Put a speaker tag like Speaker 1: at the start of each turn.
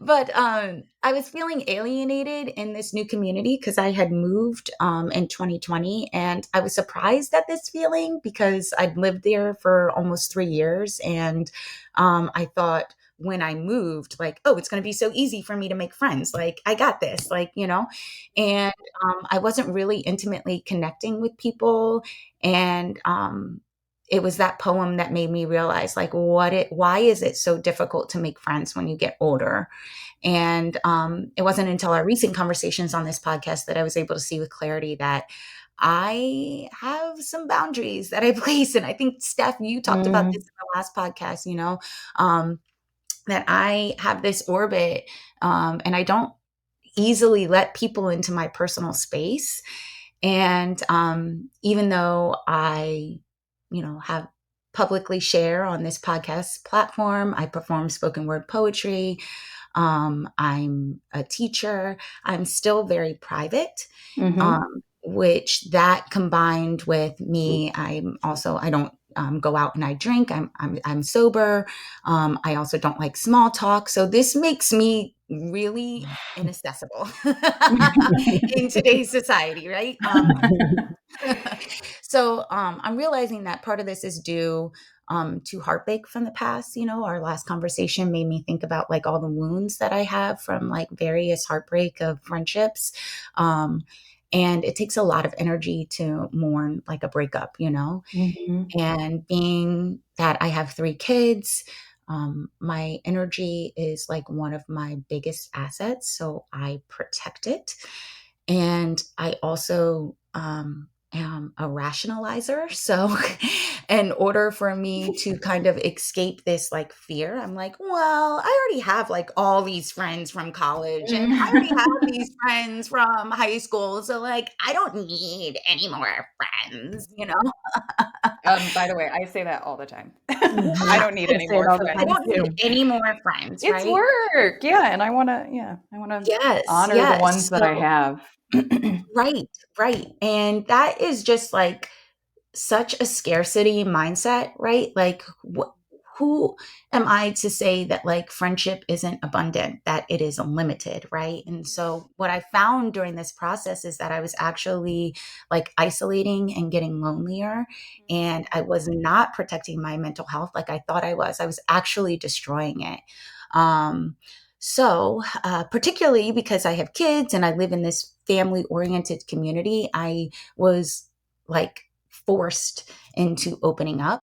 Speaker 1: But I was feeling alienated in this new community because I had moved in 2020, and I was surprised at this feeling because I'd lived there for almost 3 years, and I thought when I moved, like, oh, it's going to be so easy for me to make friends. Like, I got this, like, and I wasn't really intimately connecting with people, and it was that poem that made me realize, like, why is it so difficult to make friends when you get older? And it wasn't until our recent conversations on this podcast that I was able to see with clarity that I have some boundaries that I place. And I think, Steph, you talked about
Speaker 2: Mm,
Speaker 1: this in the last podcast, um, that I have this orbit, and I don't easily let people into my personal space. And even though I, have publicly share on this podcast platform, I perform spoken word poetry. I'm a teacher. I'm still very private,
Speaker 2: mhm.
Speaker 1: which that combined with me, I don't go out and I drink. I'm sober. I also don't like small talk. So this makes me really inaccessible in today's society, right? So I'm realizing that part of this is due to heartbreak from the past. Our last conversation made me think about like all the wounds that I have from like various heartbreak of friendships. Um, and it takes a lot of energy to mourn like a breakup.
Speaker 2: Mhm.
Speaker 1: And being that I have 3 kids, my energy is like one of my biggest assets. So I protect it. And I also am a rationalizer. So, in order for me to kind of escape this like fear, I'm like, well, I already have like all these friends from college and I already have these friends from high school. So, like, I don't need any more friends?
Speaker 2: By the way, I say that all the time. I
Speaker 1: Yeah,
Speaker 2: don't need
Speaker 3: I
Speaker 2: any
Speaker 3: say it
Speaker 2: more
Speaker 3: all the
Speaker 1: I
Speaker 3: time
Speaker 2: friends.
Speaker 1: don't need
Speaker 3: too.
Speaker 1: any more friends,
Speaker 2: It's
Speaker 1: right?
Speaker 2: work, yeah, and I wanna
Speaker 1: Yes,
Speaker 2: honor the ones
Speaker 1: yes.
Speaker 2: that I
Speaker 1: So,
Speaker 2: have.
Speaker 1: right, right. And that is just like such a scarcity mindset, right? Like, who am I to say that like friendship isn't abundant, that it is unlimited, right? And so, what I found during this process is that I was actually like isolating and getting lonelier, and I was not protecting my mental health like I thought I was. I was actually destroying it. Um, particularly because I have kids and I live in this family oriented community, I was like forced into opening up.